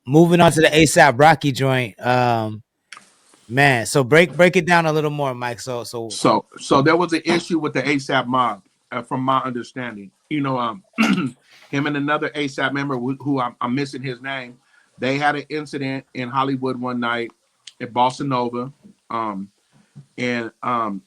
moving on to the ASAP Rocky joint. Man, so break it down a little more, Mike. So there was an issue with the ASAP mob, from my understanding. Him and another ASAP member who I'm missing his name. They had an incident in Hollywood one night at Boston Nova, and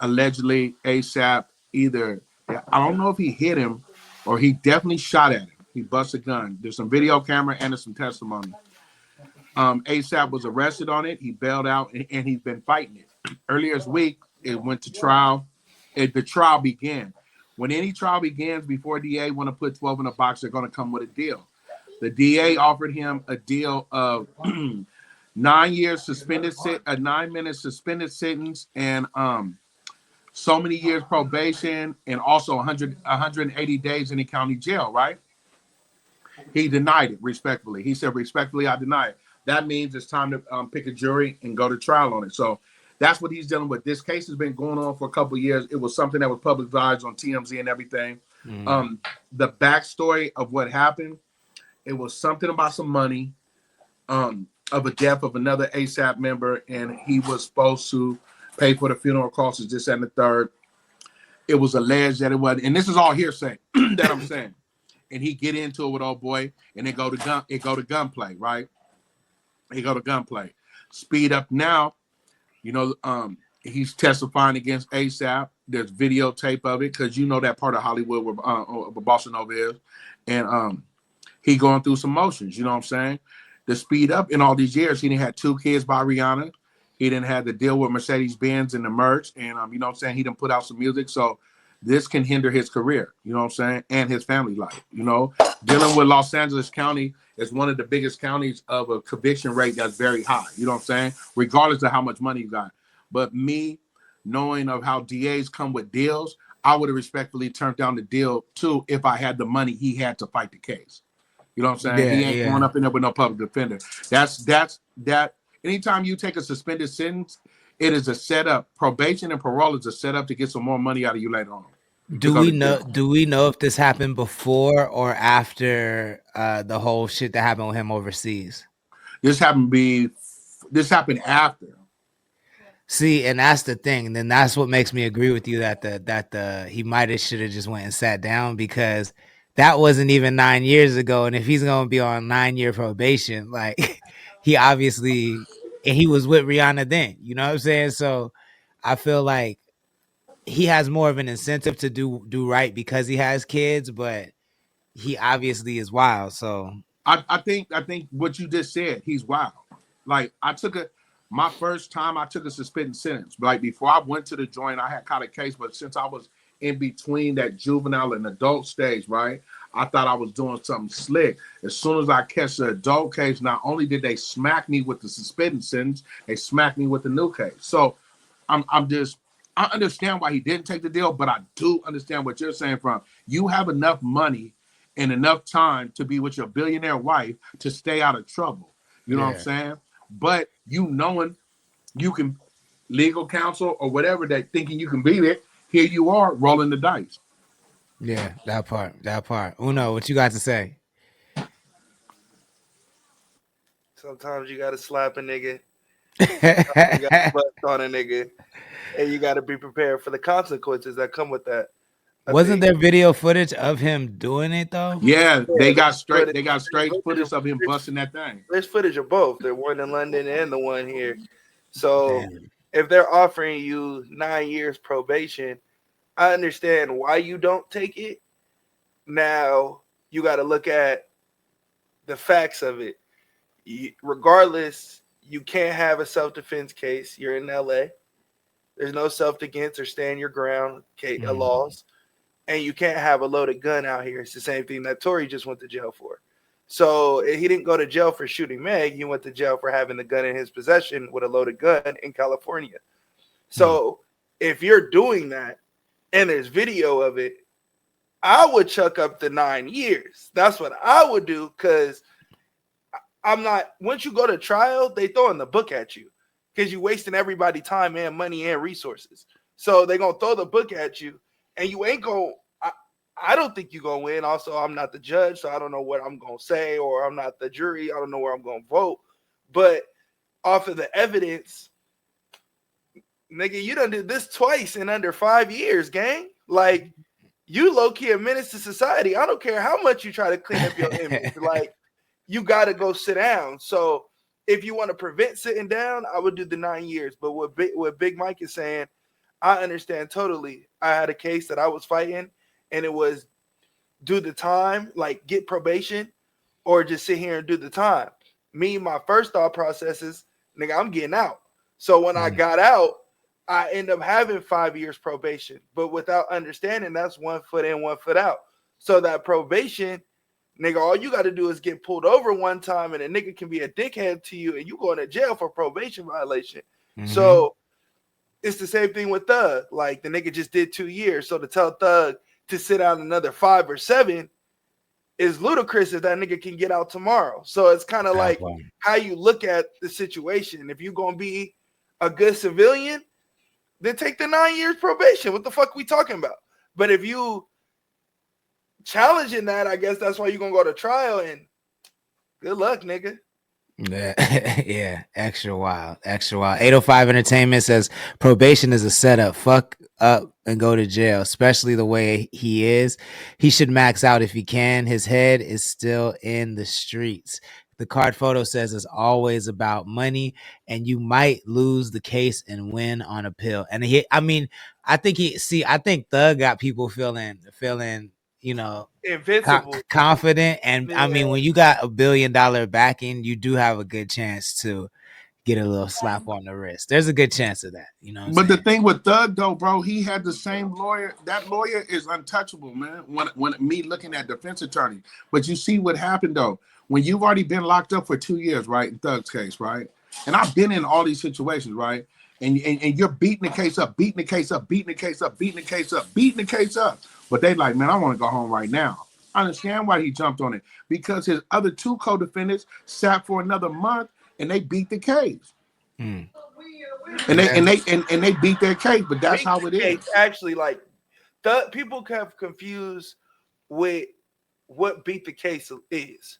allegedly ASAP either, I don't know if he hit him or he definitely shot at him. He busted a gun. There's some video camera and there's some testimony. ASAP was arrested on it. He bailed out and he's been fighting it. Earlier this week, it went to trial. The trial began. When any trial begins, before DA want to put 12 in a box, they're going to come with a deal. The DA offered him a deal of 9 years suspended, a 9-minute suspended sentence, and so many years probation, and also 180 days in the county jail. Right? He denied it respectfully. He said, respectfully, I deny it. That means it's time to pick a jury and go to trial on it. So that's what he's dealing with. This case has been going on for a couple of years. It was something that was publicized on TMZ and everything. The backstory of what happened, it was something about some money, of a death of another ASAP member, and he was supposed to pay for the funeral costs, this and the third. It was alleged that it was, and this is all hearsay that I'm saying. And he get into it with old boy, and it go to gunplay, right? He go to gunplay. Speed up now, he's testifying against ASAP. There's videotape of it because that part of Hollywood where Boston Nova is, and he going through some motions. You know what I'm saying? The speed up in all these years, he didn't have 2 kids by Rihanna. He didn't have to deal with Mercedes-Benz and the merch, and you know what I'm saying? He didn't put out some music, so this can hinder his career, you know what I'm saying, and his family life. Dealing with Los Angeles County is one of the biggest counties of a conviction rate that's very high, you know what I'm saying, regardless of how much money you got. But me, knowing of how DAs come with deals, I would have respectfully turned down the deal too if I had the money he had to fight the case. You know what I'm saying? Yeah, he ain't going up in there with no public defender. That's that. Anytime you take a suspended sentence, it is a setup. Probation and parole is a setup to get some more money out of you later on. Do we know if this happened before or after the whole shit that happened with him overseas? This happened after. See, and that's the thing. And then that's what makes me agree with you that he might have should have just went and sat down, because that wasn't even 9 years ago. And if he's gonna be on 9-year probation, like he obviously, and he was with Rihanna then, you know what I'm saying? So I feel like he has more of an incentive to do right because he has kids, but he obviously is wild. So I think what you just said, he's wild. Like my first time I took a suspended sentence. Like before I went to the joint, I had caught a case, but since I was in between that juvenile and adult stage, right? I thought I was doing something slick. As soon as I catch the adult case, not only did they smack me with the suspended sentence, they smacked me with the new case. So I understand why he didn't take the deal, but I do understand what you're saying from you have enough money and enough time to be with your billionaire wife to stay out of trouble. You know what I'm saying? But knowing you can legal counsel or whatever, that thinking you can beat it, here you are rolling the dice. Yeah, that part. Uno, what you got to say? Sometimes you gotta slap a nigga. You gotta bust on a nigga, and you gotta be prepared for the consequences that come with that. Wasn't there video footage of him doing it though? Yeah, they got straight footage of him busting that thing. There's footage of both. The one in London and the one here. So if they're offering you 9 years probation, I understand why you don't take it. Now you got to look at the facts of it. Regardless, you can't have a self-defense case. You're in LA. There's no self-defense or stand your ground laws. And you can't have a loaded gun out here. It's the same thing that Tory just went to jail for. So he didn't go to jail for shooting Meg. He went to jail for having the gun in his possession with a loaded gun in California. So if you're doing that and there's video of it, I would chuck up the 9 years. That's what I would do, because I'm not, once you go to trial, they throw in the book at you because you're wasting everybody's time and money and resources. So they're going to throw the book at you, and you ain't going, I don't think you're gonna win. Also, I'm not the judge, so I don't know what I'm gonna say, or I'm not the jury. I don't know where I'm gonna vote. But off of the evidence, nigga, you done did this twice in under 5 years, gang. Like, you low-key a menace to society. I don't care how much you try to clean up your image. Like, you gotta go sit down. So if you want to prevent sitting down, I would do the 9 years. But what Big Mike is saying, I understand totally. I had a case that I was fighting, and it was do the time, like get probation, or just sit here and do the time. Me, my first thought process is, nigga, I'm getting out. So when I got out, I end up having 5 years probation, but without understanding that's 1 foot in, 1 foot out. So that probation, nigga, all you got to do is get pulled over one time, and a nigga can be a dickhead to you, and you going to jail for probation violation. So it's the same thing with Thug. Like, the nigga just did 2 years. So to tell Thug to sit out another 5 or 7 is ludicrous if that nigga can get out tomorrow. So it's kind of like how you look at the situation. If you're going to be a good civilian, then take the 9 years probation. What the fuck we talking about? But if you challenging that, I guess that's why you're going to go to trial, and good luck, nigga. Yeah, extra wild. 805 Entertainment says probation is a setup. Fuck up and go to jail, especially the way he is. He should max out if he can. His head is still in the streets. The card photo says it's always about money, and you might lose the case and win on appeal. And I think Thug got people feeling, invincible, confident. And I mean, when you got $1 billion backing, you do have a good chance to get a little slap on the wrist. There's a good chance of that, But the thing with Thug, though, bro, he had the same lawyer. That lawyer is untouchable, man. When me looking at defense attorney, but you see what happened though. When you've already been locked up for 2 years, right, in Thug's case, right, and I've been in all these situations, right, and you're beating the case up, but they like, man, I want to go home right now. I understand why he jumped on it, because his other 2 co-defendants sat for another month and they beat the case. And they beat their case, but that's how it is. Actually, like, people have confused with what beat the case is.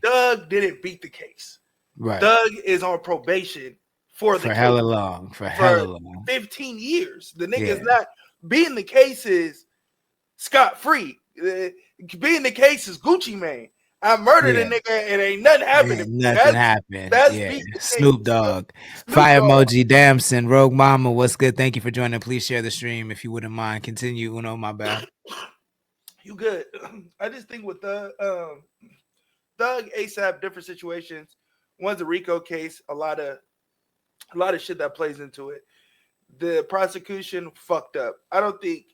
Thug didn't beat the case. Right. Thug is on probation for hella long. For hella long. 15 years. The nigga is not beating the case is scot-free. Being the case is Gucci Mane. I murdered a nigga and ain't nothing happened. Nothing happened. Snoop Dogg. Fire emoji, Damson, Rogue Mama, what's good? Thank you for joining. Please share the stream if you wouldn't mind. Continue, Uno, my bad. You good. I just think with Thug, ASAP, different situations. One's a RICO case, a lot of shit that plays into it. The prosecution fucked up. I don't think,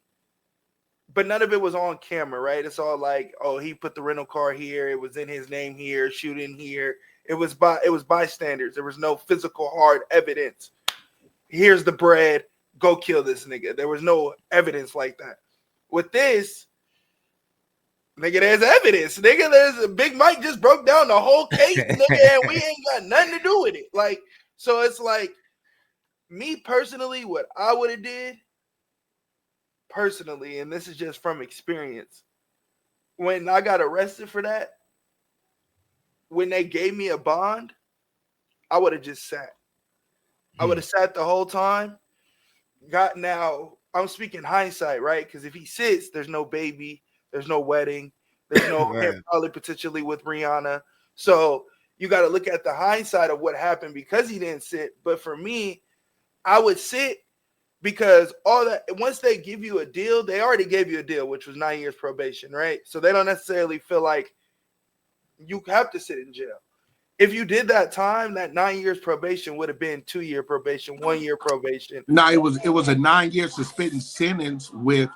but none of it was on camera, right? It's all like, oh, he put the rental car here, it was in his name here, shooting here. It was bystanders. There was no physical hard evidence. Here's the bread, go kill this nigga. There was no evidence like that. With this, nigga, there's evidence. Nigga, there's Big Mike just broke down the whole case, nigga, and we ain't got nothing to do with it. Like, so it's like, me personally, what I would have did, personally, and this is just from experience, when I got arrested for that, when they gave me a bond, I would have just sat. I would have sat the whole time. Now, I'm speaking hindsight, right? Because if he sits, there's no baby, there's no wedding, there's no him probably potentially with Rihanna. So you got to look at the hindsight of what happened because he didn't sit. But for me, I would sit because all that, once they give you a deal, they already gave you a deal, which was 9 years probation, right? So they don't necessarily feel like you have to sit in jail. If you did that time, that 9 years probation would have been 2 year probation, 1 year probation. No, it was a 9 year suspended sentence with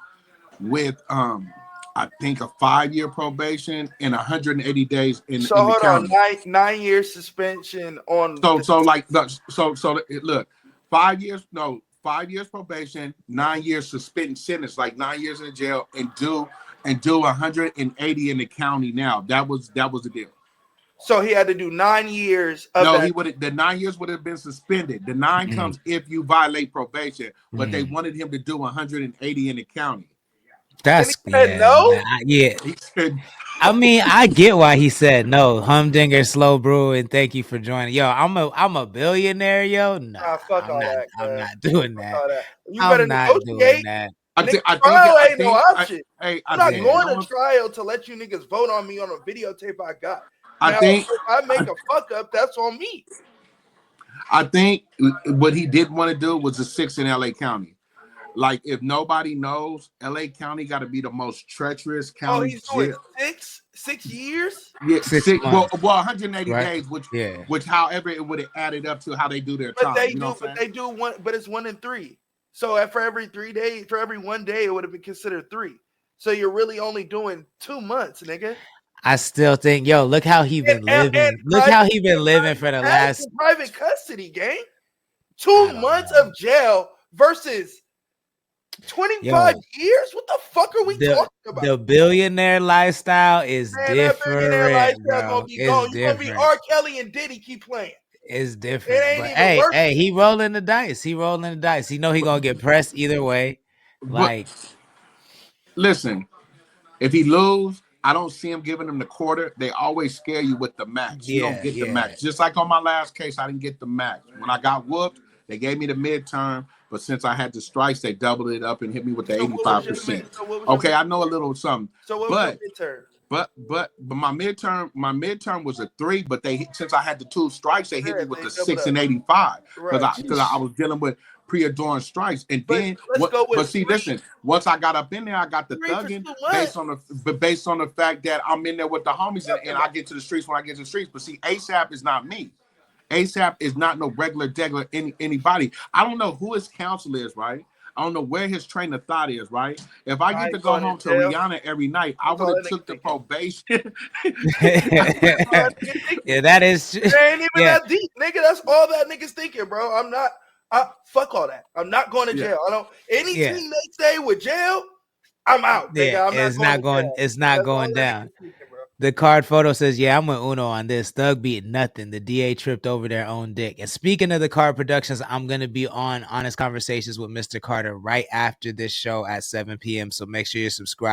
I think a 5 year probation and 180 days in so in hold the county. On, 9 years suspension on. So look, 5 years, no, 5 years probation, 9 years suspended sentence, like 9 years in jail, and do 180 in the county. Now that was the deal. So he had to do 9 years. The 9 years would have been suspended. The 9 comes if you violate probation, but they wanted him to do 180 in the county. That's no. Man, yeah. He said, I mean, I get why he said no. Humdinger, Slow Brew, and thank you for joining. Yo, I'm a billionaire, yo. Nah, Fuck all that. I'm not doing Fuck that. all that. You better I'm not doing negotiate. that. Nigga, trial ain't no option. I I'm not think, going to trial to let you niggas vote on me on a videotape I got. I Now, think, if I make a fuck up, that's on me. I think what he did want to do was a 6 in LA County. Like, if nobody knows, LA County got to be the most treacherous county. Oh, he's doing 6 years? Yeah, 6 months. Well, 180 right? days, which however it would have added up to how they do their But time. You know what I'm saying? they do one, but it's 1 in 3. So for every 3 days, for every 1 day, it would have been considered 3. So you're really only doing 2 months, nigga. I still think, yo, look how he been living. Look how he been living for the last private custody, gang. 2 months of jail versus 25 years? What the fuck are we talking about? The billionaire lifestyle is different, billionaire lifestyle bro. gonna be It's gone. You're different. gonna be R. Kelly and Diddy keep playing. It's different. It ain't But even worth hey, he rolling the dice. He know he gonna get pressed either way. Like, listen, if he lose, I don't see him giving him the quarter. They always scare you with the max. You don't get the max. Just like on my last case, I didn't get the max. When I got whooped, they gave me the midterm, but since I had the strikes, they doubled it up and hit me with the 85%. Okay, I know a little something. So what was your midterm? But my midterm was a 3, but since I had the 2 strikes, they hit me with the 6 and 85 because I was dealing with pre-adorned strikes. And then listen, once I got up in there, I got the thugging based on the fact that I'm in there with the homies and I get to the streets when I get to the streets. But see, ASAP is not me. ASAP is not no regular anybody. I don't know who his counsel is, right? I don't know where his train of thought is, right? If I get to go home to Rihanna every night, I would have took the probation. Yeah, that is. It ain't even that deep, nigga. That's all that nigga's thinking, bro. Fuck all that. I'm not going to jail. I don't. Anything they say with jail, I'm out, nigga. It's not going down. The card photo says, yeah, I'm with Uno on this. Thug beat nothing. The DA tripped over their own dick. And speaking of the card productions, I'm going to be on Honest Conversations with Mr. Carter right after this show at 7 p.m. So make sure you're subscribed.